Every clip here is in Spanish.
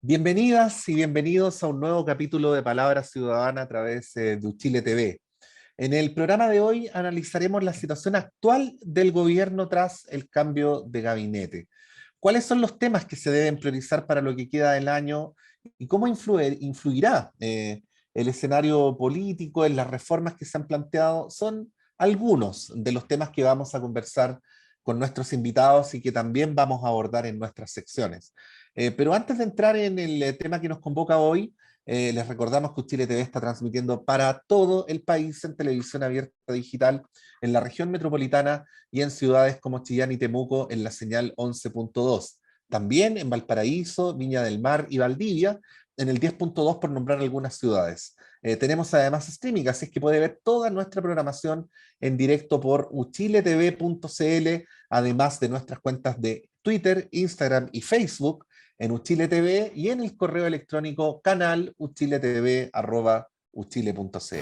Bienvenidas y bienvenidos a un nuevo capítulo de Palabra Ciudadana a través de Uchile TV. En el programa de hoy analizaremos la situación actual del gobierno tras el cambio de gabinete. ¿Cuáles son los temas que se deben priorizar para lo que queda del año y cómo influirá el escenario político en las reformas que se han planteado? Son algunos de los temas que vamos a conversar con nuestros invitados y que también vamos a abordar en nuestras secciones. Pero antes de entrar en el tema que nos convoca hoy, les recordamos que Uchile TV está transmitiendo para todo el país en televisión abierta digital, en la región metropolitana y en ciudades como Chillán y Temuco en la señal 11.2. También en Valparaíso, Viña del Mar y Valdivia en el 10.2 por nombrar algunas ciudades. Tenemos además streaming, así es que puede ver toda nuestra programación en directo por uchiletv.cl, además de nuestras cuentas de Twitter, Instagram y Facebook en Uchile TV y en el correo electrónico canal uchiletv@uchile.cl.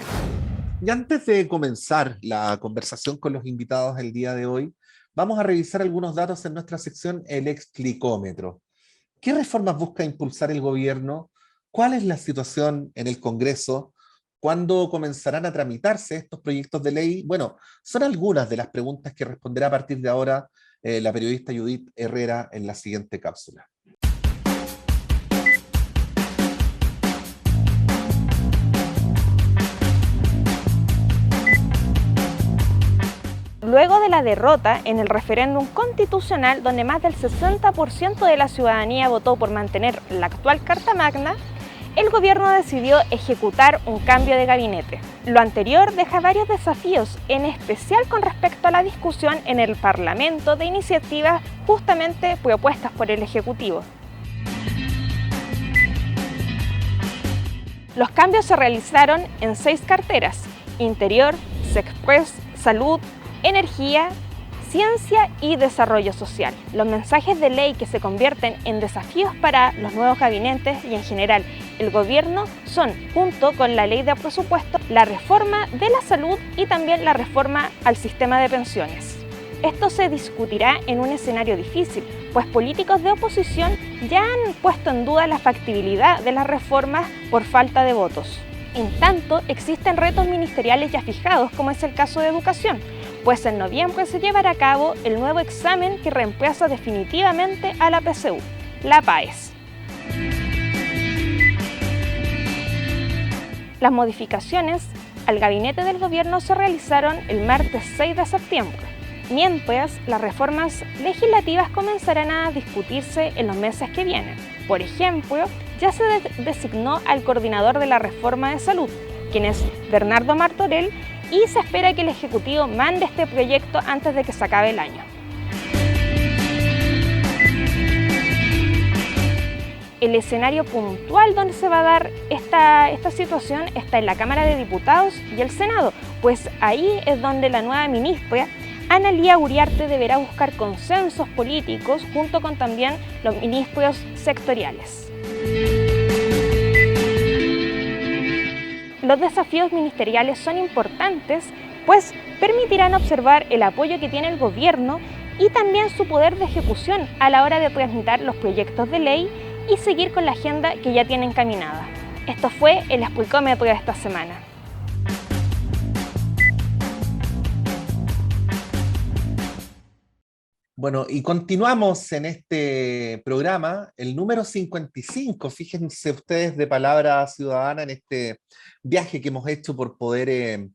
Y antes de comenzar la conversación con los invitados del día de hoy, vamos a revisar algunos datos en nuestra sección El Exclicómetro. ¿Qué reformas busca impulsar el gobierno? ¿Cuál es la situación en el Congreso? ¿Cuándo comenzarán a tramitarse estos proyectos de ley? Bueno, son algunas de las preguntas que responderá a partir de ahora la periodista Judith Herrera en la siguiente cápsula. Luego de la derrota en el referéndum constitucional, donde más del 60% de la ciudadanía votó por mantener la actual Carta Magna, el gobierno decidió ejecutar un cambio de gabinete. Lo anterior deja varios desafíos, en especial con respecto a la discusión en el Parlamento de iniciativas justamente propuestas por el Ejecutivo. Los cambios se realizaron en 6 carteras: Interior, Sexpress, Salud, Energía, Ciencia y Desarrollo Social. Los mensajes de ley que se convierten en desafíos para los nuevos gabinetes y en general el gobierno son, junto con la ley de presupuesto, la reforma de la salud y también la reforma al sistema de pensiones. Esto se discutirá en un escenario difícil, pues políticos de oposición ya han puesto en duda la factibilidad de las reformas por falta de votos. En tanto, existen retos ministeriales ya fijados, como es el caso de educación, pues en noviembre se llevará a cabo el nuevo examen que reemplaza definitivamente a la PSU, la PAES. Las modificaciones al gabinete del gobierno se realizaron el martes 6 de septiembre, mientras las reformas legislativas comenzarán a discutirse en los meses que vienen. Por ejemplo, ya se designó al coordinador de la reforma de salud, quien es Bernardo Martorell, y se espera que el Ejecutivo mande este proyecto antes de que se acabe el año. El escenario puntual donde se va a dar esta situación está en la Cámara de Diputados y el Senado, pues ahí es donde la nueva ministra, Ana Lía Uriarte, deberá buscar consensos políticos junto con también los ministros sectoriales. Los desafíos ministeriales son importantes, pues permitirán observar el apoyo que tiene el gobierno y también su poder de ejecución a la hora de tramitar los proyectos de ley y seguir con la agenda que ya tienen encaminada. Esto fue el Exclicómetro de esta semana. Bueno, y continuamos en este programa, el número 55, fíjense ustedes, de Palabra Ciudadana, en este viaje que hemos hecho por poder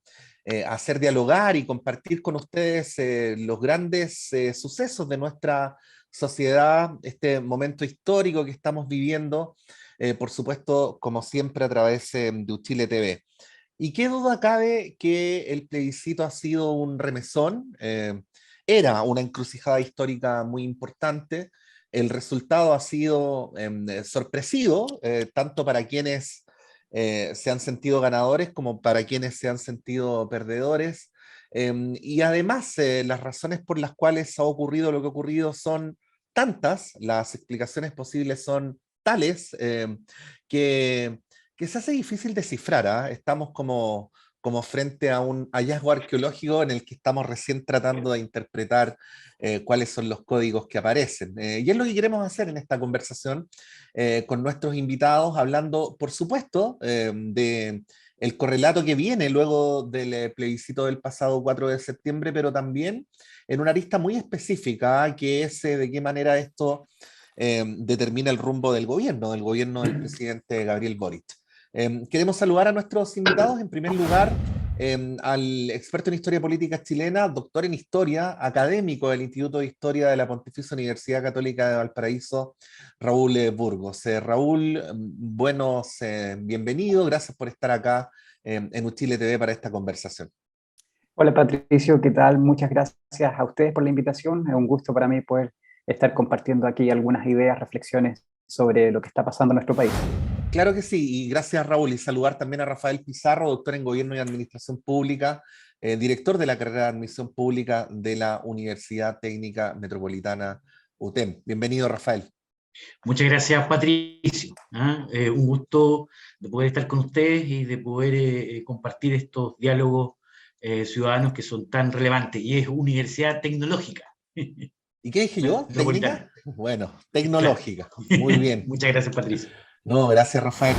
hacer dialogar y compartir con ustedes los grandes sucesos de nuestra sociedad, este momento histórico que estamos viviendo, por supuesto, como siempre, a través de Uchile TV. Y qué duda cabe que el plebiscito ha sido un remesón. Era una encrucijada histórica muy importante. El resultado ha sido sorpresivo, tanto para quienes se han sentido ganadores como para quienes se han sentido perdedores. Y además, las razones por las cuales ha ocurrido lo que ha ocurrido son tantas, las explicaciones posibles son tales, que, que se hace difícil descifrar, ¿ah? Estamos como como frente a un hallazgo arqueológico en el que estamos recién tratando de interpretar cuáles son los códigos que aparecen. Y es lo que queremos hacer en esta conversación con nuestros invitados, hablando, por supuesto, de el correlato que viene luego del plebiscito del pasado 4 de septiembre, pero también en una arista muy específica, que es de qué manera esto determina el rumbo del gobierno del presidente Gabriel Boric. Queremos saludar a nuestros invitados, en primer lugar, al experto en historia política chilena, doctor en historia, académico del Instituto de Historia de la Pontificia Universidad Católica de Valparaíso, Raúl Burgos. Raúl, bienvenido, gracias por estar acá en Uchile TV para esta conversación. Hola Patricio, ¿qué tal? Muchas gracias a ustedes por la invitación. Es un gusto para mí poder estar compartiendo aquí algunas ideas, reflexiones sobre lo que está pasando en nuestro país. Claro que sí, y gracias Raúl, y saludar también a Rafael Pizarro, doctor en Gobierno y Administración Pública, director de la carrera de Administración Pública de la Universidad Técnica Metropolitana UTEM. Bienvenido, Rafael. Muchas gracias, Patricio. Un gusto de poder estar con ustedes y de poder compartir estos diálogos ciudadanos que son tan relevantes. Y es Universidad Tecnológica. ¿Y qué dije yo? ¿Técnica? Bueno, tecnológica. Muy bien. Muchas gracias, Patricio. No, gracias, Rafael.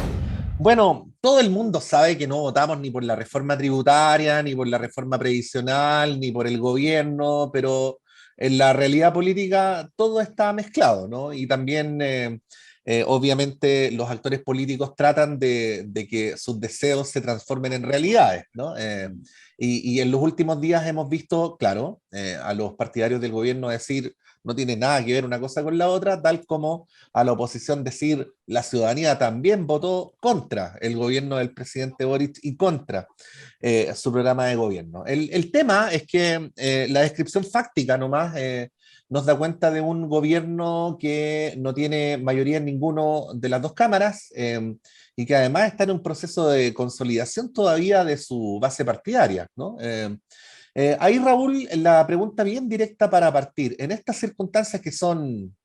Bueno, todo el mundo sabe que no votamos ni por la reforma tributaria, ni por la reforma previsional, ni por el gobierno, pero en la realidad política todo está mezclado, ¿no? Y también, obviamente, los actores políticos tratan de que sus deseos se transformen en realidades, ¿no? Y en los últimos días hemos visto, claro, a los partidarios del gobierno decir no tiene nada que ver una cosa con la otra, tal como a la oposición decir la ciudadanía también votó contra el gobierno del presidente Boric y contra su programa de gobierno. El tema es que la descripción fáctica nomás nos da cuenta de un gobierno que no tiene mayoría en ninguno de las dos cámaras y que además está en un proceso de consolidación todavía de su base partidaria, ¿no? Ahí, Raúl, la pregunta bien directa para partir. En estas circunstancias que son,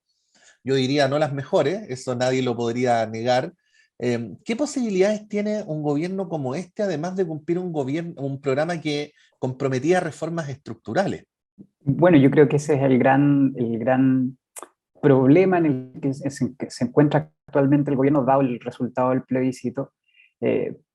yo diría, no las mejores, eso nadie lo podría negar, ¿qué posibilidades tiene un gobierno como este, además de cumplir un programa que comprometía reformas estructurales? Bueno, yo creo que ese es el gran problema en el que se encuentra actualmente el gobierno, dado el resultado del plebiscito,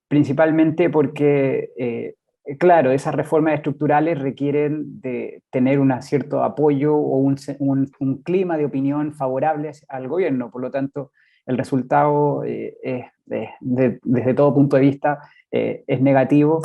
principalmente porque claro, esas reformas estructurales requieren de tener un cierto apoyo o un clima de opinión favorable al gobierno. Por lo tanto, el resultado desde todo punto de vista es negativo,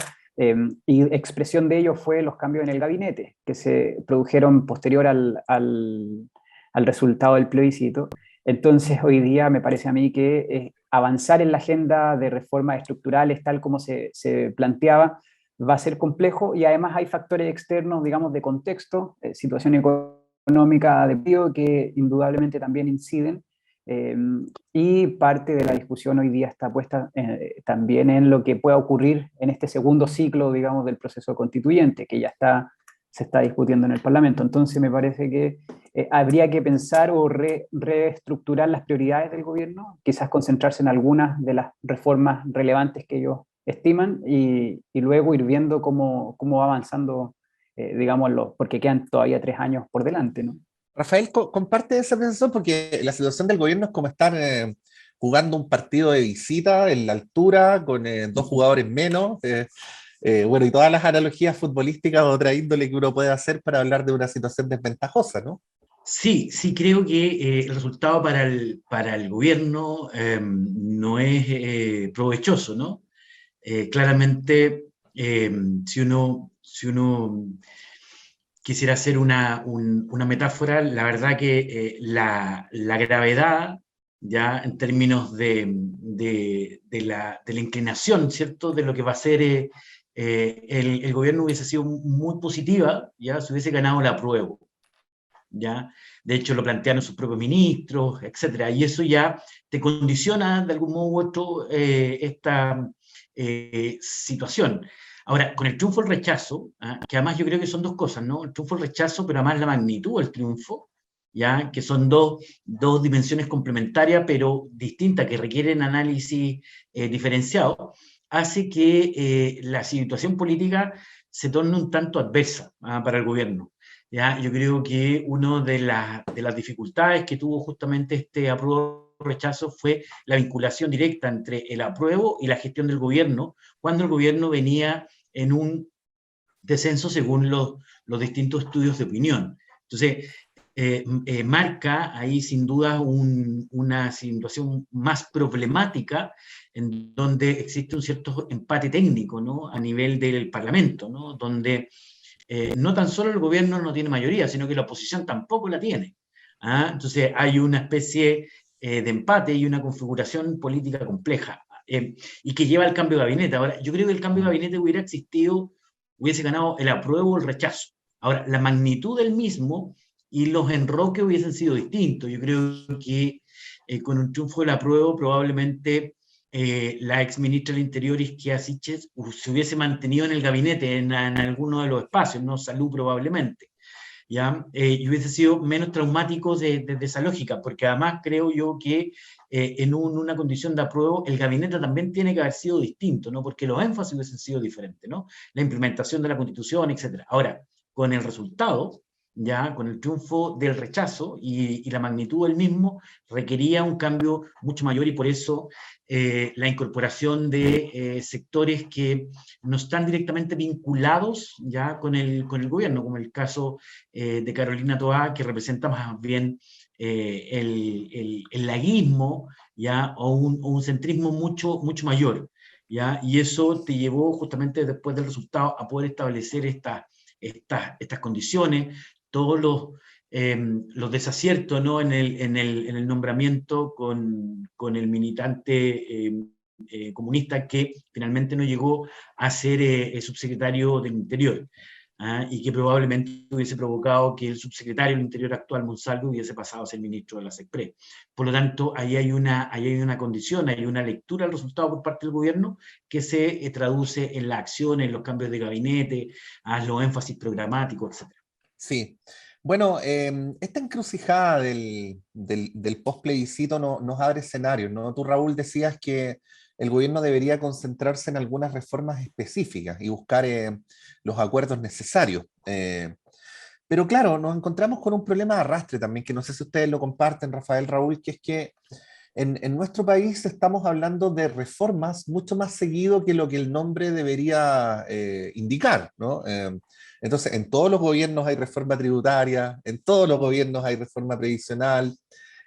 y expresión de ello fue los cambios en el gabinete que se produjeron posterior al resultado del plebiscito. Entonces, hoy día me parece a mí que avanzar en la agenda de reformas estructurales tal como se planteaba va a ser complejo, y además hay factores externos, digamos, de contexto, situación económica de periodo que indudablemente también inciden, y parte de la discusión hoy día está puesta también en lo que pueda ocurrir en este segundo ciclo, digamos, del proceso constituyente, que ya se está discutiendo en el Parlamento. Entonces me parece que habría que pensar o reestructurar las prioridades del gobierno, quizás concentrarse en algunas de las reformas relevantes que ellos estiman y luego ir viendo cómo va avanzando, digámoslo, porque quedan todavía 3 años por delante, ¿no? Rafael, comparte esa sensación porque la situación del gobierno es como estar jugando un partido de visita en la altura con 2 jugadores menos. Bueno, y todas las analogías futbolísticas o otra índole que uno puede hacer para hablar de una situación desventajosa, ¿no? Sí, sí, creo que el resultado para el gobierno no es provechoso, ¿no? Claramente, si uno quisiera hacer una metáfora, la verdad que la gravedad, ya en términos de la inclinación, ¿cierto?, de lo que va a ser el gobierno hubiese sido muy positiva, ya se hubiese ganado la apruebo, ¿ya? De hecho, lo plantearon sus propios ministros, etcétera, y eso ya te condiciona de algún modo u otro esta situación. Ahora, con el triunfo o el rechazo, que además yo creo que son 2 cosas, ¿no? El triunfo o el rechazo, pero además la magnitud del triunfo, ¿ya? Que son dos dimensiones complementarias, pero distintas, que requieren análisis diferenciado. hace que la situación política se torne un tanto adversa para el gobierno. ¿Ya? Yo creo que una de las dificultades que tuvo justamente este apruebo-rechazo fue la vinculación directa entre el apruebo y la gestión del gobierno, cuando el gobierno venía en un descenso según los distintos estudios de opinión. Entonces, marca ahí sin duda una situación más problemática en donde existe un cierto empate técnico, ¿no? A nivel del Parlamento, ¿no? Donde no tan solo el gobierno no tiene mayoría, sino que la oposición tampoco la tiene. ¿Ah? Entonces hay una especie de empate y una configuración política compleja y que lleva al cambio de gabinete. Ahora, yo creo que el cambio de gabinete hubiera existido, hubiese ganado el apruebo o el rechazo. Ahora, la magnitud del mismo y los enroques hubiesen sido distintos. Yo creo que con un triunfo del apruebo probablemente la ex ministra del Interior, Isquia Siches, se hubiese mantenido en el gabinete, en alguno de los espacios, no Salud probablemente, ¿ya? Y hubiese sido menos traumático de esa lógica, porque además creo yo que en una condición de apruebo, el gabinete también tiene que haber sido distinto, ¿no? Porque los énfasis hubiesen sido diferentes, ¿no? La implementación de la Constitución, etc. Ahora, con el resultado, ya con el triunfo del rechazo y la magnitud del mismo, requería un cambio mucho mayor y por eso la incorporación de sectores que no están directamente vinculados ya con el gobierno, como el caso de Carolina Toá, que representa más bien el laguismo, ¿ya? O un centrismo mucho, mucho mayor, ¿ya? Y eso te llevó justamente después del resultado a poder establecer estas condiciones, todos los desaciertos, ¿no? en el nombramiento con el militante comunista que finalmente no llegó a ser subsecretario del Interior. Y que probablemente hubiese provocado que el subsecretario del Interior actual, Monsalvo, hubiese pasado a ser ministro de la SECPRE. Por lo tanto, ahí hay una condición, hay una lectura del resultado por parte del gobierno que se traduce en la acción, en los cambios de gabinete, a los énfasis programáticos, etc. Sí. Bueno, esta encrucijada del post-plebiscito nos abre escenarios, ¿no? Tú, Raúl, decías que el gobierno debería concentrarse en algunas reformas específicas y buscar los acuerdos necesarios. Pero claro, nos encontramos con un problema de arrastre también, que no sé si ustedes lo comparten, Rafael, Raúl, que es que en nuestro país estamos hablando de reformas mucho más seguido que lo que el nombre debería indicar, ¿no? Entonces, en todos los gobiernos hay reforma tributaria, en todos los gobiernos hay reforma previsional,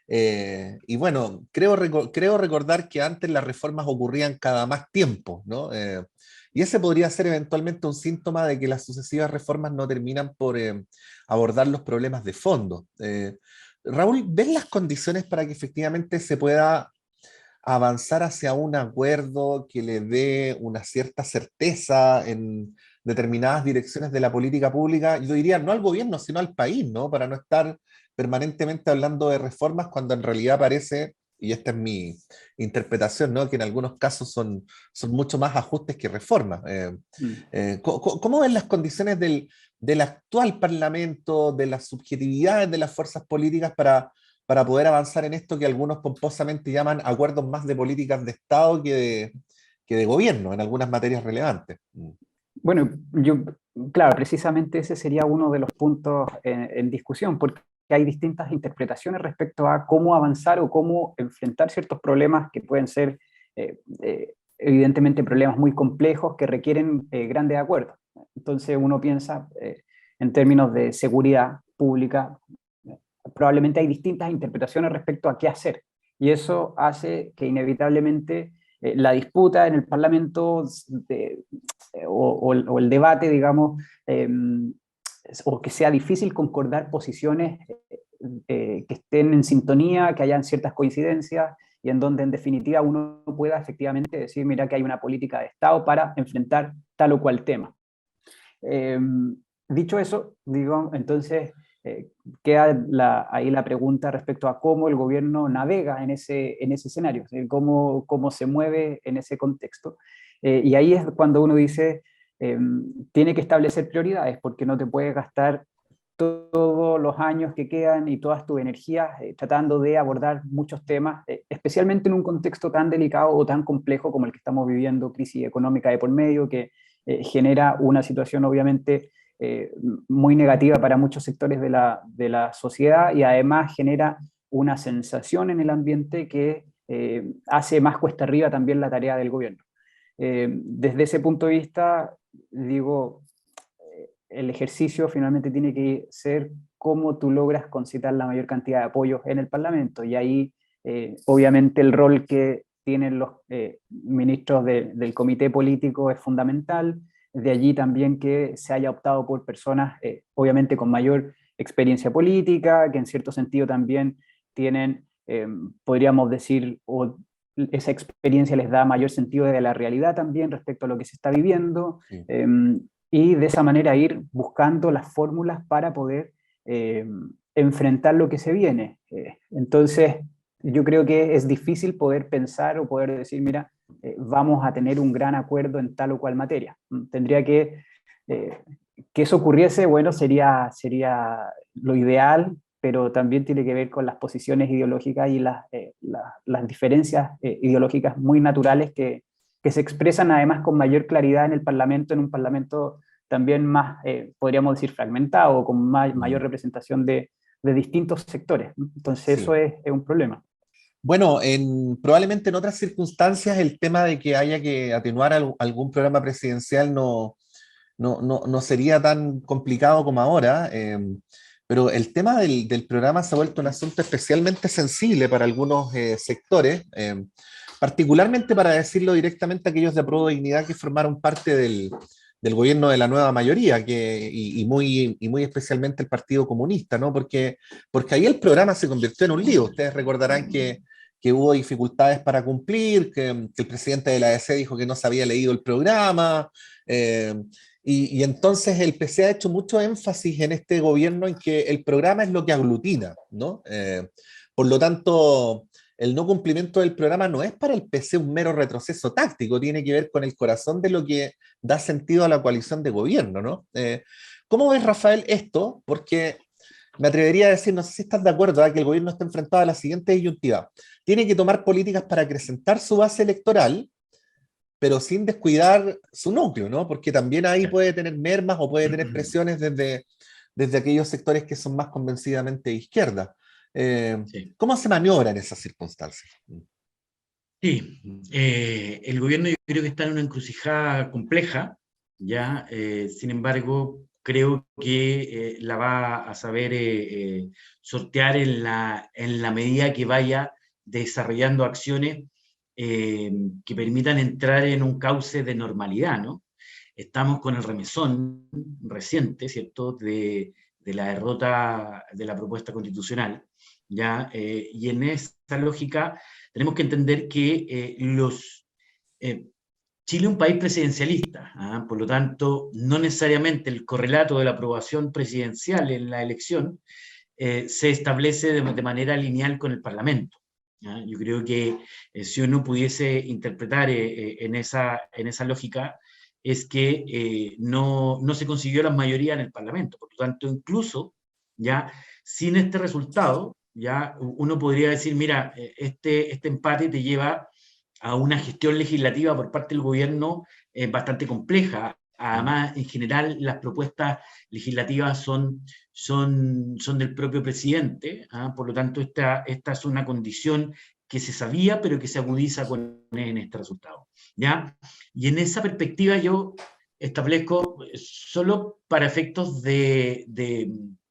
y bueno, creo recordar que antes las reformas ocurrían cada más tiempo, ¿no? Y ese podría ser eventualmente un síntoma de que las sucesivas reformas no terminan por abordar los problemas de fondo. Raúl, ¿ves las condiciones para que efectivamente se pueda avanzar hacia un acuerdo que le dé una cierta certeza en determinadas direcciones de la política pública? Yo diría no al gobierno, sino al país, ¿no? Para no estar permanentemente hablando de reformas cuando en realidad parece, y esta es mi interpretación, ¿no? Que en algunos casos son mucho más ajustes que reformas. ¿Cómo ven las condiciones del actual Parlamento, de las subjetividades de las fuerzas políticas para poder avanzar en esto que algunos pomposamente llaman acuerdos más de políticas de Estado que de gobierno en algunas materias relevantes? Bueno, claro, precisamente ese sería uno de los puntos en discusión, porque hay distintas interpretaciones respecto a cómo avanzar o cómo enfrentar ciertos problemas que pueden ser evidentemente problemas muy complejos que requieren grandes acuerdos. Entonces uno piensa en términos de seguridad pública, probablemente hay distintas interpretaciones respecto a qué hacer, y eso hace que inevitablemente la disputa en el Parlamento o el debate, digamos, o que sea difícil concordar posiciones que estén en sintonía, que hayan ciertas coincidencias y en donde en definitiva uno pueda efectivamente decir, mira que hay una política de Estado para enfrentar tal o cual tema. Dicho eso, digo, entonces queda ahí la pregunta respecto a cómo el gobierno navega en ese escenario, cómo se mueve en ese contexto. Y ahí es cuando uno dice, tiene que establecer prioridades, porque no te puedes gastar todos los años que quedan y todas tus energías tratando de abordar muchos temas, especialmente en un contexto tan delicado o tan complejo como el que estamos viviendo, crisis económica de por medio, que genera una situación obviamente muy negativa para muchos sectores de la sociedad, y además genera una sensación en el ambiente que hace más cuesta arriba también la tarea del gobierno. Desde ese punto de vista, digo, el ejercicio finalmente tiene que ser cómo tú logras concitar la mayor cantidad de apoyos en el Parlamento, y ahí obviamente el rol que tienen los ministros del comité político es fundamental. De allí también que se haya optado por personas obviamente con mayor experiencia política, que en cierto sentido también tienen, podríamos decir, o esa experiencia les da mayor sentido de la realidad también respecto a lo que se está viviendo. Sí. Y de esa manera ir buscando las fórmulas para poder enfrentar lo que se viene. Entonces, yo creo que es difícil poder pensar o poder decir, mira, vamos a tener un gran acuerdo en tal o cual materia. Tendría que eso ocurriese, bueno, sería lo ideal, pero también tiene que ver con las posiciones ideológicas y las diferencias ideológicas muy naturales que se expresan además con mayor claridad en el Parlamento, en un Parlamento también más, podríamos decir, fragmentado, con mayor representación de distintos sectores. Entonces sí, eso es un problema. Bueno, probablemente en otras circunstancias el tema de que haya que atenuar algún programa presidencial no sería tan complicado como ahora, pero el tema del programa se ha vuelto un asunto especialmente sensible para algunos sectores, particularmente, para decirlo directamente, aquellos de Apruebo Dignidad que formaron parte del gobierno de la nueva mayoría, y muy especialmente el Partido Comunista, ¿no? Porque ahí el programa se convirtió en un lío. Ustedes recordarán que hubo dificultades para cumplir, que el presidente de la ADC dijo que no se había leído el programa, y entonces el PC ha hecho mucho énfasis en este gobierno en que el programa es lo que aglutina, ¿no? Por lo tanto, el no cumplimiento del programa no es para el PC un mero retroceso táctico, tiene que ver con el corazón de lo que da sentido a la coalición de gobierno, ¿no? ¿Cómo ves, Rafael, esto? Porque me atrevería a decir, no sé si estás de acuerdo, que el gobierno está enfrentado a la siguiente disyuntiva. Tiene que tomar políticas para acrecentar su base electoral, pero sin descuidar su núcleo, ¿no? Porque también ahí puede tener mermas o puede tener presiones desde aquellos sectores que son más convencidamente de izquierda. Sí. ¿Cómo se maniobra en esas circunstancias? Sí, el gobierno yo creo que está en una encrucijada compleja, ¿ya? Sin embargo, creo que la va a saber sortear en la medida que vaya desarrollando acciones que permitan entrar en un cauce de normalidad, ¿no? Estamos con el remesón reciente, ¿cierto?, de la derrota de la propuesta constitucional, ¿ya? Y en esta lógica tenemos que entender que Chile es un país presidencialista, ¿ah? Por lo tanto, no necesariamente el correlato de la aprobación presidencial en la elección se establece de manera lineal con el Parlamento. ¿Ah? Yo creo que si uno pudiese interpretar en esa lógica, es que no se consiguió la mayoría en el Parlamento. Por lo tanto, incluso ya sin este resultado, ya uno podría decir, mira, este empate te lleva a una gestión legislativa por parte del gobierno bastante compleja. Además, en general, las propuestas legislativas son del propio presidente, ¿ah? Por lo tanto, esta es una condición que se sabía, pero que se agudiza en este resultado, ¿ya? Y en esa perspectiva yo establezco, solo para efectos de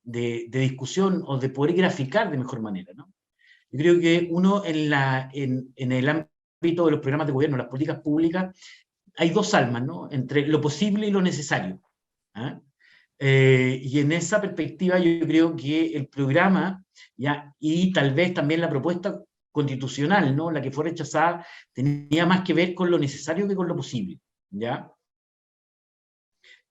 discusión o de poder graficar de mejor manera, ¿no? Yo creo que uno en el ámbito de los programas de gobierno, las políticas públicas, hay dos almas, ¿no?, entre lo posible y lo necesario, ¿ah? Y en esa perspectiva yo creo que el programa, ¿ya?, y tal vez también la propuesta constitucional, ¿no?, la que fue rechazada, tenía más que ver con lo necesario que con lo posible, ¿ya?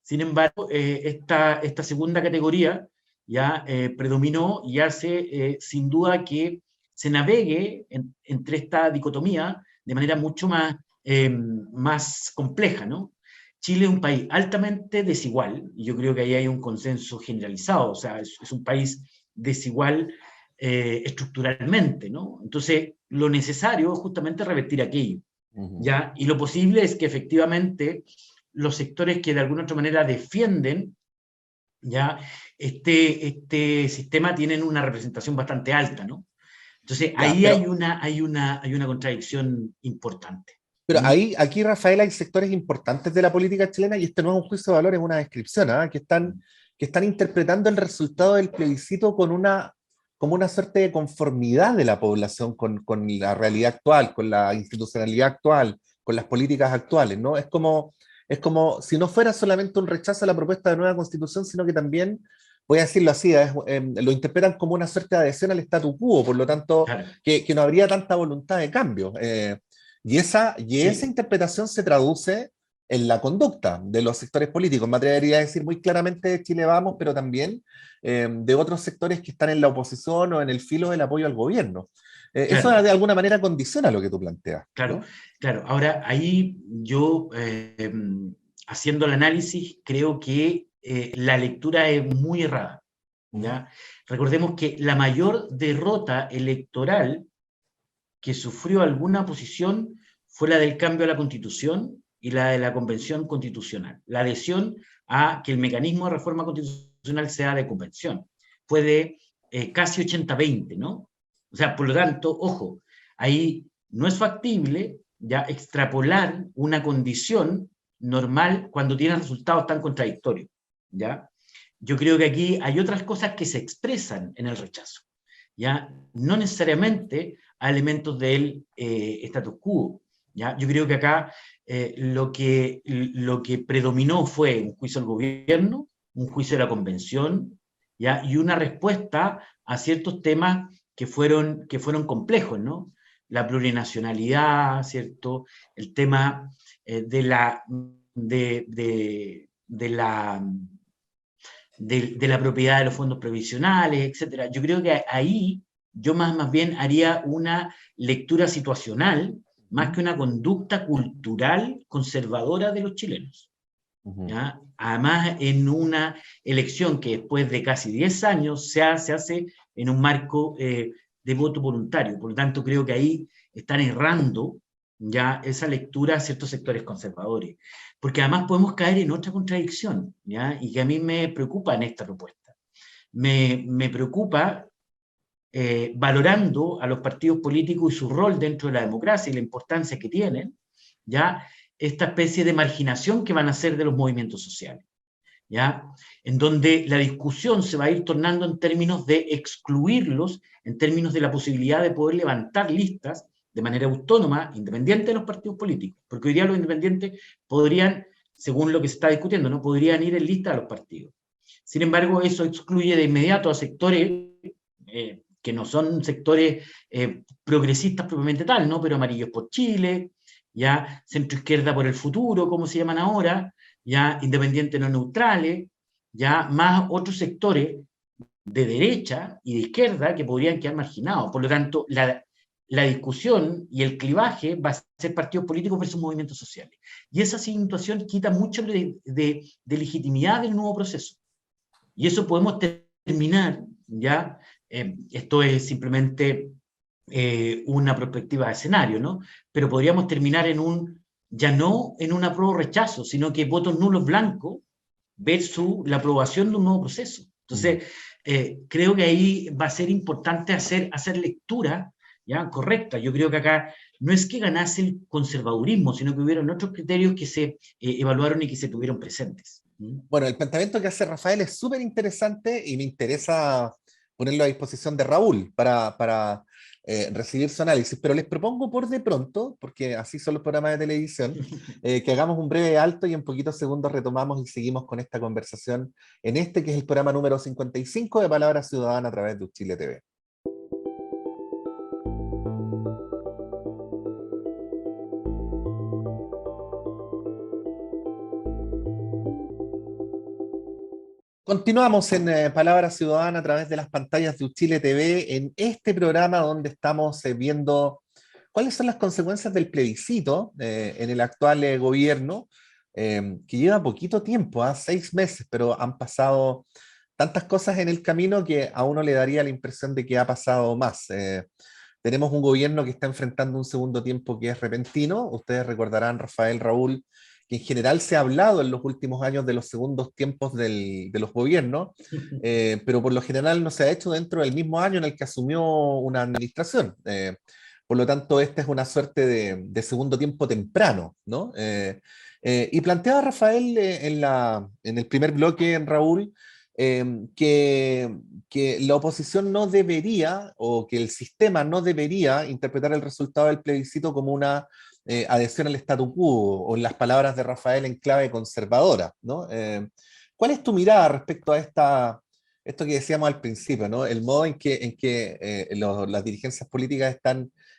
Sin embargo, esta segunda categoría ya predominó y hace sin duda que se navegue entre esta dicotomía de manera mucho más compleja, ¿no? Chile es un país altamente desigual, y yo creo que ahí hay un consenso generalizado, o sea, es un país desigual estructuralmente, ¿no? Entonces, lo necesario es justamente revertir aquello, ¿ya? Y lo posible es que efectivamente los sectores que de alguna otra manera defienden, ¿ya? Este sistema tienen una representación bastante alta, ¿no? Entonces, Ya, ahí hay una contradicción importante. pero ahí, aquí, Rafael, hay sectores importantes de la política chilena y este no es un juicio de valor, es una descripción, ¿ah? Que están interpretando el resultado del plebiscito como una suerte de conformidad de la población con la realidad actual, con la institucionalidad actual, con las políticas actuales, ¿no? Es como si no fuera solamente un rechazo a la propuesta de nueva constitución, sino que también, voy a decirlo así, lo interpretan como una suerte de adhesión al statu quo, por lo tanto, Claro, que no habría tanta voluntad de cambio. Y esa sí, interpretación se traduce en la conducta de los sectores políticos. Me atrevería a decir muy claramente de Chile Vamos, pero también de otros sectores que están en la oposición o en el filo del apoyo al gobierno. Eso claro. de alguna manera condiciona lo que tú planteas, Claro, ¿no? claro. Ahora, ahí yo, haciendo el análisis, creo que la lectura es muy errada, Ujú. ¿ya? Recordemos que la mayor derrota electoral que sufrió alguna oposición fue la del cambio a la Constitución y la de la Convención Constitucional. La adhesión a que el mecanismo de reforma constitucional sea de convención. Fue de casi 80-20, ¿no? O sea, por lo tanto, ojo, ahí no es factible ya extrapolar una condición normal cuando tiene resultados tan contradictorios, ¿ya? Yo creo que aquí hay otras cosas que se expresan en el rechazo, ¿ya? No necesariamente a elementos del status quo, ¿ya? Yo creo que acá lo que predominó fue un juicio al gobierno, un juicio a la convención, ¿ya? Y una respuesta a ciertos temas que fueron complejos, ¿no? La plurinacionalidad, ¿cierto? El tema de, de la de la propiedad de los fondos previsionales, etcétera. Yo creo que ahí yo más bien haría una lectura situacional más que una conducta cultural conservadora de los chilenos, Ujú. ¿ya? Además, en una elección que después de casi 10 años se hace en un marco de voto voluntario. Por lo tanto, creo que ahí están errando ya esa lectura a ciertos sectores conservadores. Porque además podemos caer en otra contradicción, ¿ya? Y que a mí me preocupa en esta propuesta. Me preocupa valorando a los partidos políticos y su rol dentro de la democracia y la importancia que tienen, ya esta especie de marginación que van a hacer de los movimientos sociales, ¿ya? En donde la discusión se va a ir tornando en términos de excluirlos, en términos de la posibilidad de poder levantar listas de manera autónoma, independiente de los partidos políticos, porque hoy día los independientes podrían, según lo que se está discutiendo, no podrían ir en lista a los partidos. Sin embargo, eso excluye de inmediato a sectores que no son sectores progresistas propiamente tal, ¿no? Pero Amarillos por Chile, ya Centro Izquierda por el Futuro, como se llaman ahora, ya Independientes no neutrales, ya más otros sectores de derecha y de izquierda que podrían quedar marginados. Por lo tanto, la discusión y el clivaje va a ser partidos políticos versus movimientos sociales. Y esa situación quita mucho de legitimidad del nuevo proceso. Y eso podemos terminar, ¿ya? Esto es simplemente una perspectiva de escenario, ¿no? Pero podríamos terminar ya no en un apruebo-rechazo, sino que votos nulos blancos versus la aprobación de un nuevo proceso. Entonces, creo que ahí va a ser importante hacer lectura, ¿ya? Correcta. Yo creo que acá no es que ganase el conservadurismo, sino que hubieron otros criterios que se evaluaron y que se tuvieron presentes. ¿Mm? Bueno, el planteamiento que hace Rafael es súper interesante y me interesa ponerlo a disposición de Raúl para recibir su análisis, pero les propongo por de pronto, porque así son los programas de televisión, que hagamos un breve alto y en poquitos segundos retomamos y seguimos con esta conversación en este que es el programa número 55 de Palabra Ciudadana a través de Chile TV. Continuamos en Palabra Ciudadana a través de las pantallas de Chile TV en este programa donde estamos viendo cuáles son las consecuencias del plebiscito en el actual gobierno que lleva poquito tiempo, 6 meses, pero han pasado tantas cosas en el camino que a uno le daría la impresión de que ha pasado más. Tenemos un gobierno que está enfrentando un segundo tiempo que es repentino. Ustedes recordarán, Rafael, Raúl, que en general se ha hablado en los últimos años de los segundos tiempos de los gobiernos, pero por lo general no se ha hecho dentro del mismo año en el que asumió una administración. Por lo tanto, esta es una suerte de segundo tiempo temprano, ¿no? Y planteaba Rafael en el primer bloque, en Raúl, que la oposición no debería, o que el sistema no debería interpretar el resultado del plebiscito como una adhesión al statu quo, o en las palabras de Rafael, en clave conservadora, ¿no? ¿Cuál es tu mirada respecto a esto que decíamos al principio, ¿no? El modo en que las dirigencias políticas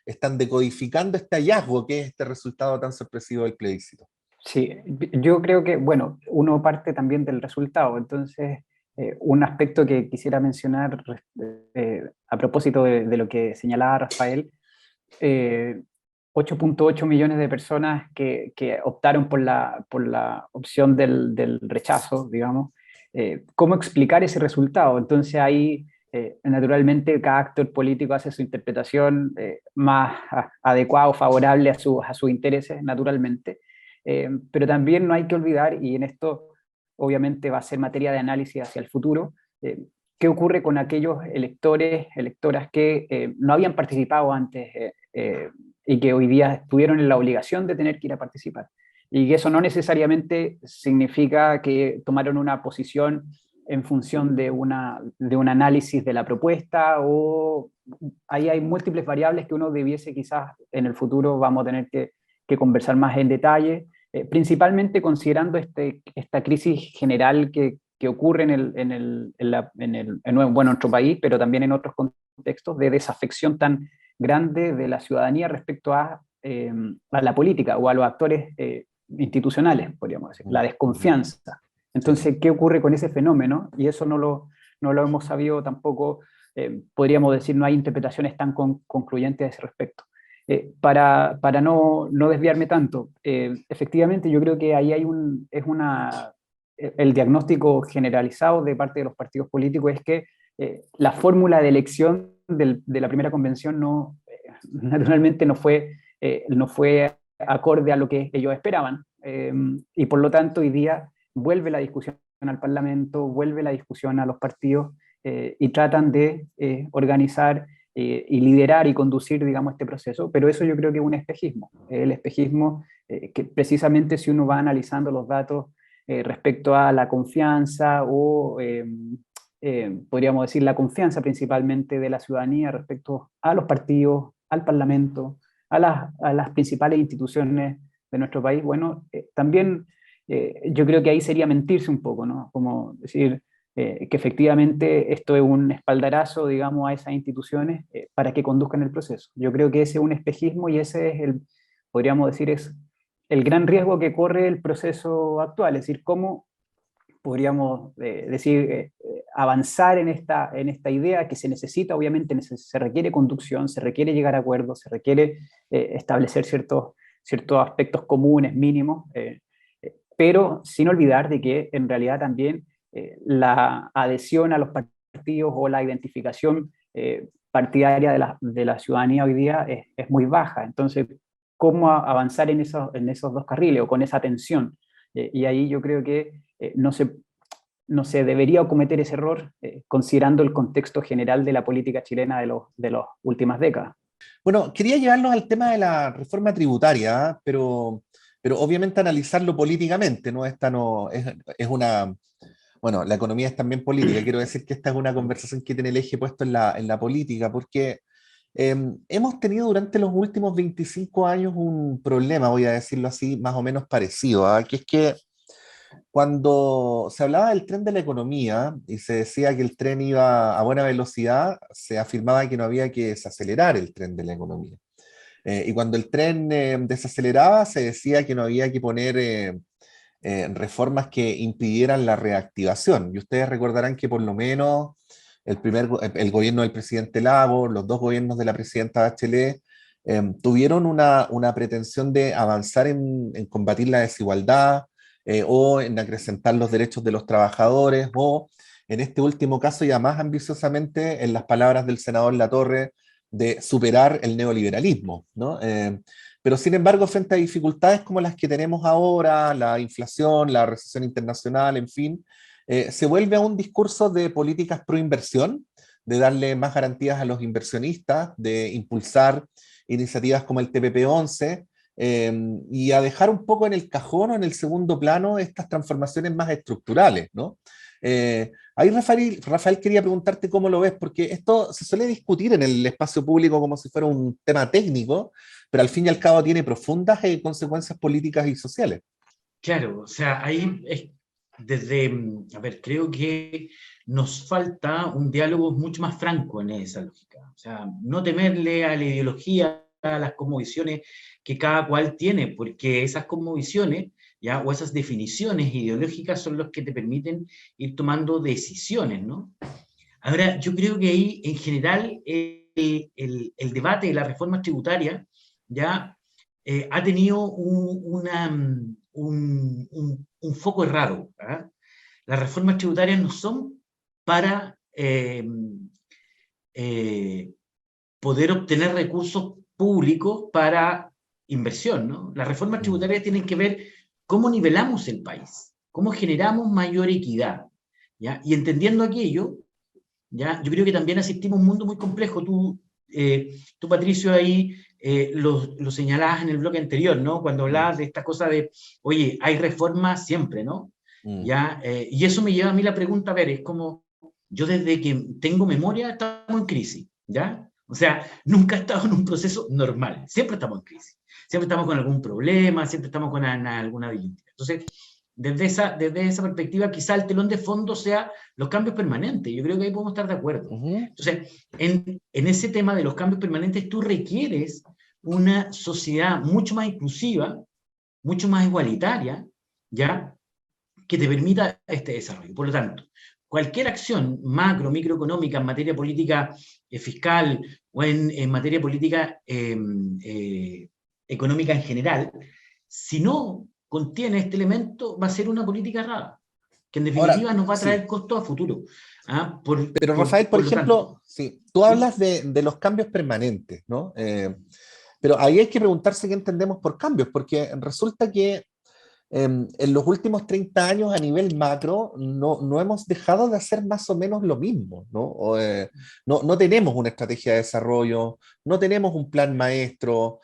están decodificando este hallazgo, que es este resultado tan sorpresivo del plebiscito? Sí, yo creo que, bueno, uno parte también del resultado. Entonces, un aspecto que quisiera mencionar a propósito de lo que señalaba Rafael, 8.8 millones de personas que optaron por la opción del rechazo, digamos. ¿Cómo explicar ese resultado? Entonces ahí, naturalmente, cada actor político hace su interpretación más adecuada o favorable a sus intereses, naturalmente. Pero también no hay que olvidar, y en esto obviamente va a ser materia de análisis hacia el futuro, qué ocurre con aquellos electores, electoras que no habían participado antes y que hoy día estuvieron en la obligación de tener que ir a participar. Y que eso no necesariamente significa que tomaron una posición en función de un análisis de la propuesta, o ahí hay múltiples variables que uno debiese quizás en el futuro vamos a tener que conversar más en detalle, principalmente considerando esta crisis general que ocurre en nuestro país, pero también en otros contextos, de desafección tan grande de la ciudadanía respecto a la política o a los actores institucionales, podríamos decir, la desconfianza. Entonces, ¿qué ocurre con ese fenómeno? Y eso no lo hemos sabido tampoco, podríamos decir, no hay interpretaciones tan concluyentes a ese respecto. Para no desviarme tanto, efectivamente yo creo que ahí el diagnóstico generalizado de parte de los partidos políticos es que la fórmula de elección de la primera convención naturalmente no fue acorde a lo que ellos esperaban, y por lo tanto hoy día vuelve la discusión al Parlamento, vuelve la discusión a los partidos, y tratan de organizar y liderar y conducir, digamos, este proceso, pero eso yo creo que es un espejismo. El espejismo que precisamente si uno va analizando los datos respecto a la confianza o podríamos decir la confianza principalmente de la ciudadanía respecto a los partidos, al Parlamento, a las principales instituciones de nuestro país, bueno, también yo creo que ahí sería mentirse un poco, ¿no? Como decir que efectivamente esto es un espaldarazo, digamos, a esas instituciones para que conduzcan el proceso. Yo creo que ese es un espejismo y ese es podríamos decir, es el gran riesgo que corre el proceso actual, es decir, cómo podríamos decir, avanzar en esta idea que se necesita, obviamente se requiere conducción, se requiere llegar a acuerdos, se requiere establecer ciertos aspectos comunes, mínimos, pero sin olvidar de que en realidad también la adhesión a los partidos o la identificación partidaria de la ciudadanía hoy día es muy baja. Entonces, ¿cómo avanzar en esos dos carriles o con esa tensión? Y ahí yo creo que no se debería cometer ese error considerando el contexto general de la política chilena de las últimas décadas. Bueno, quería llevarnos al tema de la reforma tributaria, pero obviamente analizarlo políticamente, ¿no? Esta no es una... Bueno, la economía es también política. Quiero decir que esta es una conversación que tiene el eje puesto en la política, porque hemos tenido durante los últimos 25 años un problema, voy a decirlo así, más o menos parecido, que es que cuando se hablaba del tren de la economía y se decía que el tren iba a buena velocidad, se afirmaba que no había que desacelerar el tren de la economía. Y cuando el tren desaceleraba, se decía que no había que poner reformas que impidieran la reactivación. Y ustedes recordarán que por lo menos el gobierno del presidente Lago, los dos gobiernos de la presidenta Bachelet, tuvieron una pretensión de avanzar en combatir la desigualdad, o en acrecentar los derechos de los trabajadores, o en este último caso, ya más ambiciosamente, en las palabras del senador Latorre, de superar el neoliberalismo, ¿no? Pero sin embargo, frente a dificultades como las que tenemos ahora, la inflación, la recesión internacional, en fin, se vuelve a un discurso de políticas pro inversión, de darle más garantías a los inversionistas, de impulsar iniciativas como el TPP-11, y a dejar un poco en el cajón o en el segundo plano estas transformaciones más estructurales, ¿no? Ahí Rafael quería preguntarte cómo lo ves, porque esto se suele discutir en el espacio público como si fuera un tema técnico, pero al fin y al cabo tiene profundas consecuencias políticas y sociales. Claro, o sea, ahí es a ver, creo que nos falta un diálogo mucho más franco en esa lógica. O sea, no temerle a la ideología, a las cosmovisiones que cada cual tiene, porque esas cosmovisiones, ¿ya? O esas definiciones ideológicas son los que te permiten ir tomando decisiones, ¿no? Ahora, yo creo que ahí, en general, el debate de la reforma tributaria ya ha tenido un foco errado. ¿Ah? Las reformas tributarias no son para poder obtener recursos públicos para inversión, ¿no? Las reformas tributarias tienen que ver cómo nivelamos el país, cómo generamos mayor equidad, ¿ya? Y entendiendo aquello, ¿ya? Yo creo que también asistimos a un mundo muy complejo. Tú Patricio, ahí lo señalabas en el bloque anterior, ¿no? Cuando hablabas de esta cosa de, oye, hay reformas siempre, ¿no? ¿Ya? Y eso me lleva a mí la pregunta, a ver, es como, yo desde que tengo memoria estamos en crisis, ¿ya? O sea, nunca he estado en un proceso normal, siempre estamos en crisis, siempre estamos con algún problema, siempre estamos con alguna disyuntiva. Entonces, desde esa perspectiva, quizá el telón de fondo sea los cambios permanentes. Yo creo que ahí podemos estar de acuerdo. Entonces, en ese tema de los cambios permanentes, tú requieres una sociedad mucho más inclusiva, mucho más igualitaria, ¿ya? Que te permita este desarrollo. Por lo tanto, cualquier acción macro, microeconómica en materia política fiscal o en materia política económica en general, si no contiene este elemento, va a ser una política errada, que en definitiva Ahora, nos va a traer sí. costos a futuro. ¿Ah? Pero Rafael, por lo tanto, ejemplo, sí, tú ¿sí? hablas de los cambios permanentes, ¿no? Pero ahí hay que preguntarse qué entendemos por cambios, porque resulta que en los últimos 30 años a nivel macro no hemos dejado de hacer más o menos lo mismo, ¿no? No tenemos una estrategia de desarrollo, no tenemos un plan maestro,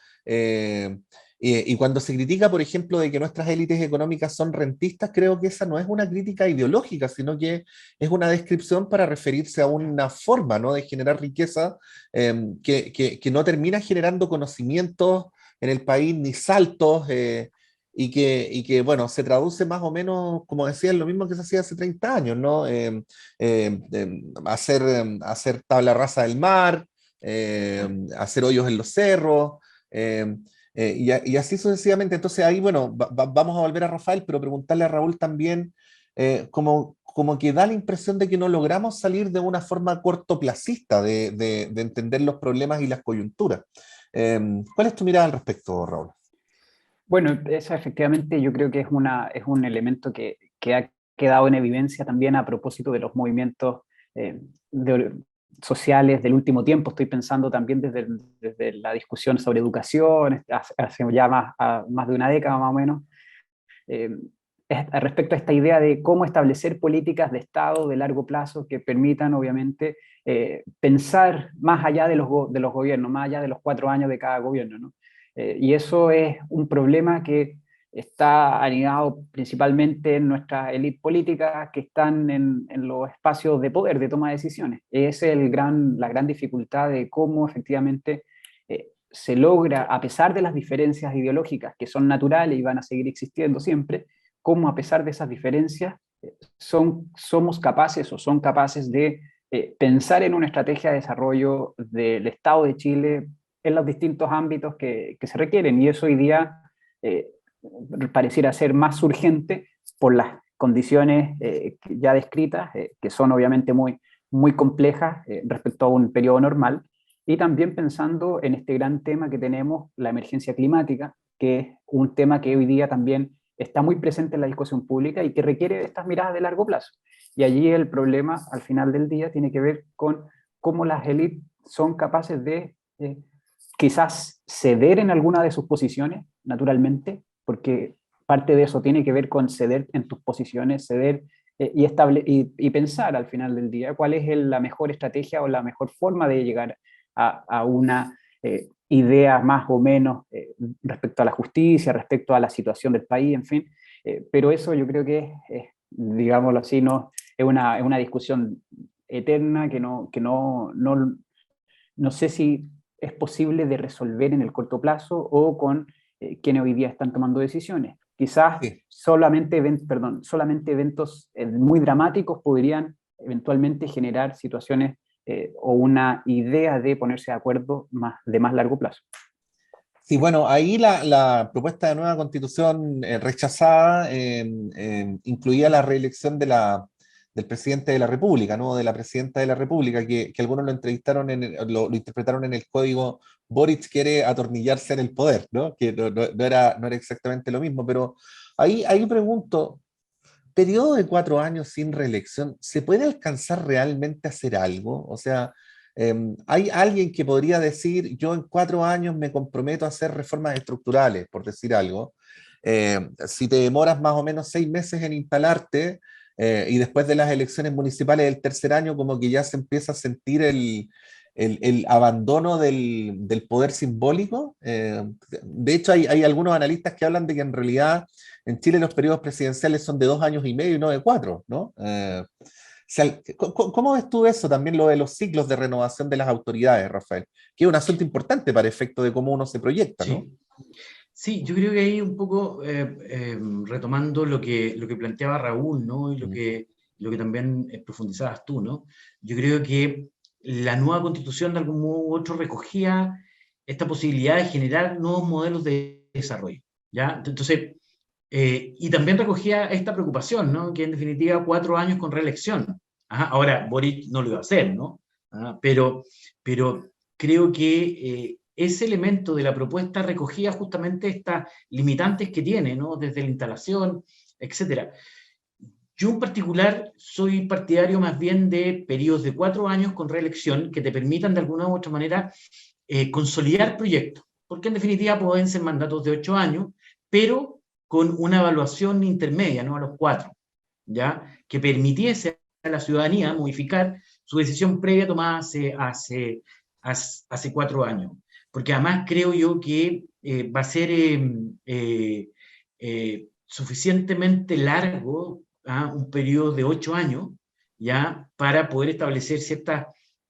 y cuando se critica, por ejemplo, de que nuestras élites económicas son rentistas, creo que esa no es una crítica ideológica, sino que es una descripción para referirse a una forma, ¿no? De generar riqueza, que no termina generando conocimientos en el país ni saltos, bueno, se traduce más o menos, como decía, en lo mismo que se hacía hace 30 años, ¿no? Hacer tabla rasa del mar, hacer hoyos en los cerros, y así sucesivamente. Entonces ahí, bueno, vamos a volver a Rafael, pero preguntarle a Raúl también, como que da la impresión de que no logramos salir de una forma cortoplacista de entender los problemas y las coyunturas. ¿Cuál es tu mirada al respecto, Raúl? Bueno, eso efectivamente yo creo que es un elemento que ha quedado en evidencia también a propósito de los movimientos sociales del último tiempo. Estoy pensando también desde la discusión sobre educación, hace ya más de una década más o menos, respecto a esta idea de cómo establecer políticas de Estado de largo plazo que permitan, obviamente, pensar más allá de los gobiernos, más allá de los 4 años de cada gobierno, ¿no? Y eso es un problema que está anidado principalmente en nuestras élites políticas que están en los espacios de poder, de toma de decisiones. Esa es la gran dificultad de cómo efectivamente se logra, a pesar de las diferencias ideológicas que son naturales y van a seguir existiendo siempre, cómo a pesar de esas diferencias somos capaces o son capaces de pensar en una estrategia de desarrollo del Estado de Chile en los distintos ámbitos que se requieren. Y eso hoy día pareciera ser más urgente por las condiciones ya descritas, que son obviamente muy complejas respecto a un periodo normal, y también pensando en este gran tema que tenemos, la emergencia climática, que es un tema que hoy día también está muy presente en la discusión pública y que requiere estas miradas de largo plazo. Y allí el problema, al final del día, tiene que ver con cómo las élites son capaces de quizás ceder en alguna de sus posiciones, naturalmente, porque parte de eso tiene que ver con ceder en tus posiciones, ceder y pensar al final del día cuál es la mejor estrategia o la mejor forma de llegar a una idea más o menos respecto a la justicia, respecto a la situación del país, en fin. Pero eso yo creo que digámoslo así, no, es una discusión eterna que no sé si es posible de resolver en el corto plazo o con quienes hoy día están tomando decisiones. Quizás Sí. solamente eventos muy dramáticos podrían eventualmente generar situaciones o una idea de ponerse de acuerdo de más largo plazo. Sí, bueno, ahí la propuesta de nueva constitución rechazada incluía la reelección del presidente de la República, ¿no? De la presidenta de la República, que algunos lo entrevistaron, lo interpretaron en el código: Boric quiere atornillarse en el poder, ¿no? Que no era exactamente lo mismo, pero ahí pregunto, periodo de 4 años sin reelección, ¿se puede alcanzar realmente a hacer algo? O sea, hay alguien que podría decir: yo en 4 años me comprometo a hacer reformas estructurales, por decir algo. Si te demoras más o menos 6 meses en instalarte, y después de las elecciones municipales del tercer año, como que ya se empieza a sentir el abandono del poder simbólico. De hecho, hay algunos analistas que hablan de que en realidad en Chile los periodos presidenciales son de 2 años y medio y no de 4, ¿no? ¿Cómo ves tú eso? También lo de los ciclos de renovación de las autoridades, Rafael, que es un asunto importante para efecto de cómo uno se proyecta, ¿no? Sí. Sí, yo creo que ahí un poco retomando lo que planteaba Raúl, ¿no? Y lo que también profundizabas tú, ¿no? Yo creo que la nueva constitución de algún modo u otro recogía esta posibilidad de generar nuevos modelos de desarrollo, ¿ya? Entonces, y también recogía esta preocupación, ¿no? Que en definitiva 4 años con reelección. Ajá, ahora, Boric no lo iba a hacer, ¿no? Pero creo que ese elemento de la propuesta recogía justamente estas limitantes que tiene, ¿no? Desde la instalación, etcétera. Yo en particular soy partidario más bien de periodos de 4 años con reelección que te permitan de alguna u otra manera consolidar proyectos, porque en definitiva pueden ser mandatos de 8 años, pero con una evaluación intermedia, ¿no? A los 4, ¿ya? Que permitiese a la ciudadanía modificar su decisión previa tomada hace 4 años. Porque además creo yo que va a ser suficientemente largo, un periodo de 8 años, ya, para poder establecer ciertos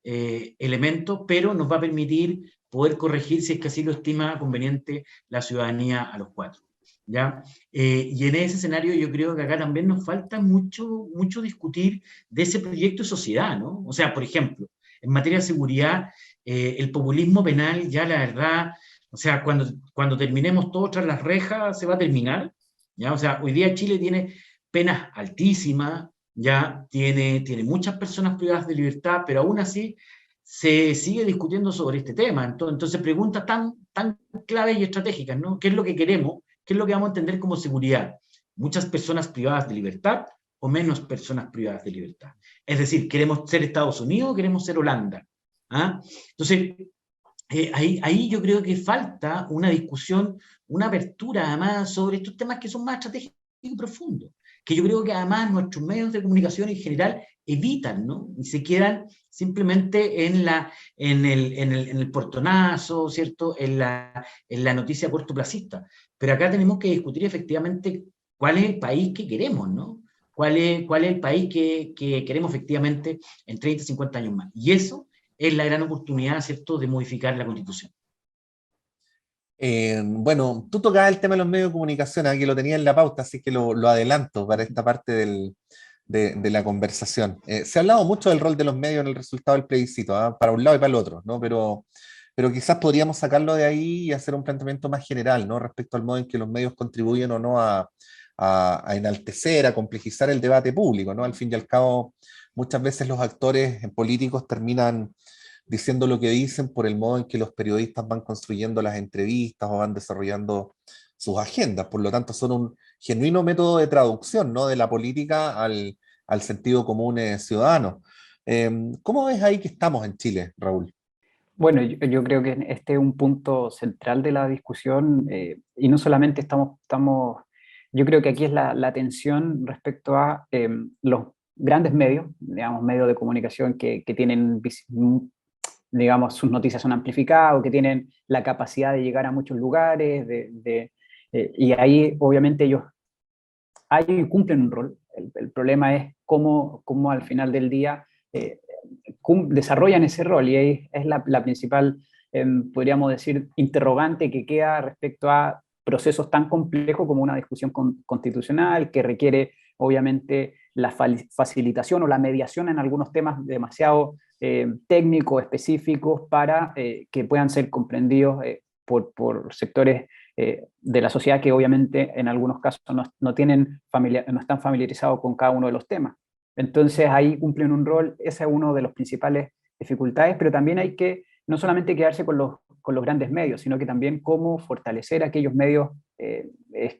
elementos, pero nos va a permitir poder corregir si es que así lo estima conveniente la ciudadanía a los 4. ¿Ya? Y en ese escenario yo creo que acá también nos falta mucho, mucho discutir de ese proyecto de sociedad, ¿no? O sea, por ejemplo, en materia de seguridad, el populismo penal ya la verdad, o sea, cuando terminemos todo tras las rejas se va a terminar, ¿ya? O sea, hoy día Chile tiene penas altísimas, ya tiene muchas personas privadas de libertad, pero aún así se sigue discutiendo sobre este tema. Entonces preguntas tan claves y estratégicas, ¿no? ¿Qué es lo que queremos? ¿Qué es lo que vamos a entender como seguridad? ¿Muchas personas privadas de libertad o menos personas privadas de libertad? Es decir, ¿queremos ser Estados Unidos o queremos ser Holanda? ¿Ah? Entonces, ahí yo creo que falta una discusión, una apertura además sobre estos temas que son más estratégicos y profundos, que yo creo que además nuestros medios de comunicación en general evitan, ¿no? Y se quedan simplemente en el portonazo, ¿cierto? En la noticia cortoplacista. Pero acá tenemos que discutir efectivamente cuál es el país que queremos, ¿no? ¿Cuál es el país que queremos efectivamente en 30, 50 años más? Y eso es la gran oportunidad, ¿cierto?, de modificar la Constitución. Bueno, tú tocabas el tema de los medios de comunicación, que lo tenía en la pauta, así que lo adelanto para esta parte de la conversación. Se ha hablado mucho del rol de los medios en el resultado del plebiscito, para un lado y para el otro, ¿no? Pero quizás podríamos sacarlo de ahí y hacer un planteamiento más general, ¿no? Respecto al modo en que los medios contribuyen o no a enaltecer, a complejizar el debate público, ¿no? Al fin y al cabo, muchas veces los actores políticos terminan diciendo lo que dicen por el modo en que los periodistas van construyendo las entrevistas o van desarrollando sus agendas. Por lo tanto, son genuino método de traducción, ¿no? De la política al sentido común ciudadano. ¿Cómo ves ahí que estamos en Chile, Raúl? Bueno, yo creo que este es un punto central de la discusión y no solamente yo creo que aquí es la tensión respecto a los grandes medios, digamos, medios de comunicación que tienen, digamos, sus noticias son amplificadas o que tienen la capacidad de llegar a muchos lugares, y ahí obviamente ellos ahí cumplen un rol. El problema es cómo al final del día desarrollan ese rol y ahí es la principal, podríamos decir, interrogante que queda respecto a procesos tan complejos como una discusión constitucional que requiere obviamente la facilitación o la mediación en algunos temas demasiado técnicos, específicos, para que puedan ser comprendidos por sectores de la sociedad que obviamente en algunos casos no están familiarizados con cada uno de los temas. Entonces ahí cumplen un rol, ese es uno de los principales dificultades, pero también hay que no solamente quedarse con los grandes medios, sino que también cómo fortalecer aquellos medios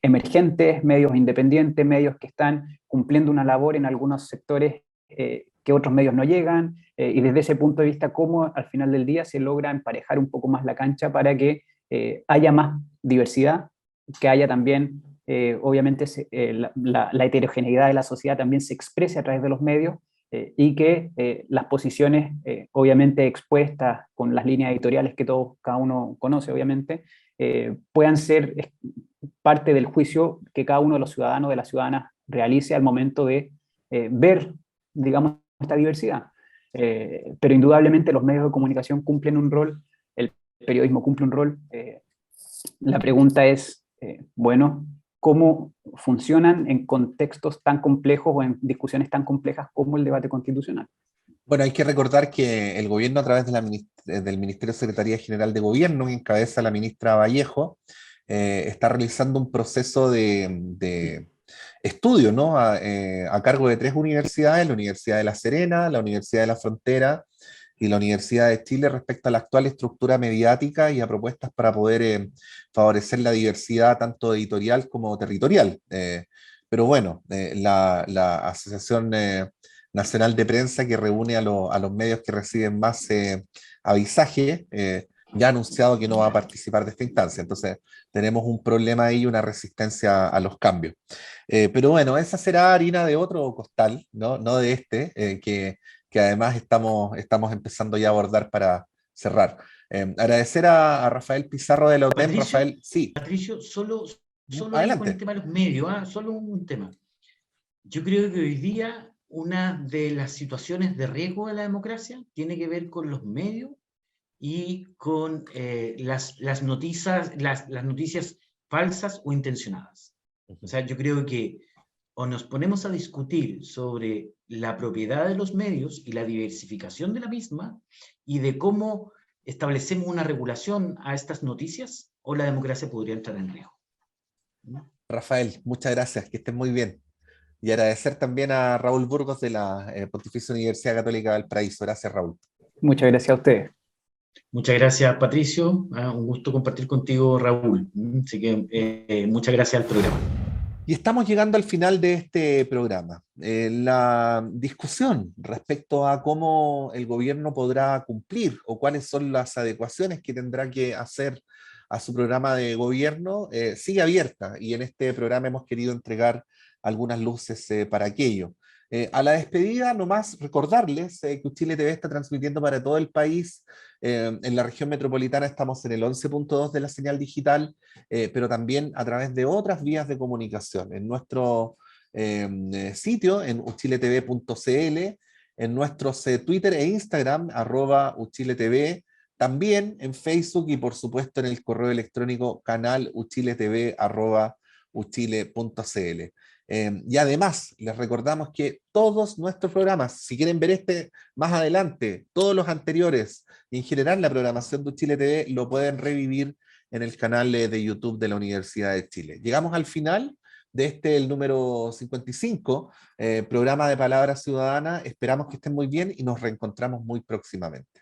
emergentes, medios independientes, medios que están cumpliendo una labor en algunos sectores que otros medios no llegan, y desde ese punto de vista cómo al final del día se logra emparejar un poco más la cancha para que haya más diversidad, que haya también obviamente la heterogeneidad de la sociedad también se exprese a través de los medios y que las posiciones obviamente expuestas con las líneas editoriales que cada uno conoce obviamente, puedan ser parte del juicio que cada uno de los ciudadanos, de las ciudadanas realice al momento de ver, digamos, esta diversidad. Pero indudablemente los medios de comunicación cumplen un rol, el periodismo cumple un rol. La pregunta es, bueno, cómo funcionan en contextos tan complejos o en discusiones tan complejas como el debate constitucional. Bueno, hay que recordar que el gobierno a través del Ministerio de Secretaría General de Gobierno, que encabeza la ministra Vallejo, está realizando un proceso de estudio, ¿no? A cargo de 3 universidades, la Universidad de La Serena, la Universidad de la Frontera y la Universidad de Chile, respecto a la actual estructura mediática y a propuestas para poder favorecer la diversidad tanto editorial como territorial. Pero bueno, la Asociación Nacional de Prensa, que reúne a los medios que reciben más avisaje, ya ha anunciado que no va a participar de esta instancia. Entonces tenemos un problema ahí, una resistencia a los cambios. Pero bueno, esa será harina de otro costal, no de este, que además estamos empezando ya a abordar para cerrar. Agradecer a Rafael Pizarro de la UTEM. Patricio, Rafael, sí. Patricio, solo ahí con el Adelante. tema de los medios, solo un tema. Yo creo que hoy día una de las situaciones de riesgo de la democracia tiene que ver con los medios y con las noticias falsas o intencionadas. O sea, yo creo que o nos ponemos a discutir sobre la propiedad de los medios y la diversificación de la misma y de cómo establecemos una regulación a estas noticias, o la democracia podría entrar en riesgo. Rafael, muchas gracias, que estén muy bien. Y agradecer también a Raúl Burgos de la Pontificia Universidad Católica del Paraíso. Gracias, Raúl. Muchas gracias a ustedes. Muchas gracias, Patricio. Un gusto compartir contigo, Raúl. Así que muchas gracias al programa. Y estamos llegando al final de este programa. La discusión respecto a cómo el gobierno podrá cumplir o cuáles son las adecuaciones que tendrá que hacer a su programa de gobierno sigue abierta, y en este programa hemos querido entregar algunas luces para aquello. A la despedida, nomás recordarles que Uchile TV está transmitiendo para todo el país. En la región metropolitana estamos en el 11.2 de la señal digital, pero también a través de otras vías de comunicación. En nuestro sitio, en uchiletv.cl, en nuestros Twitter e Instagram, @uchiletv, también en Facebook y por supuesto en el correo electrónico canaluchiletv@uchile.cl. Y además, les recordamos que todos nuestros programas, si quieren ver este más adelante, todos los anteriores, y en general la programación de Chile TV, lo pueden revivir en el canal de YouTube de la Universidad de Chile. Llegamos al final de el número 55, programa de Palabra Ciudadana. Esperamos que estén muy bien y nos reencontramos muy próximamente.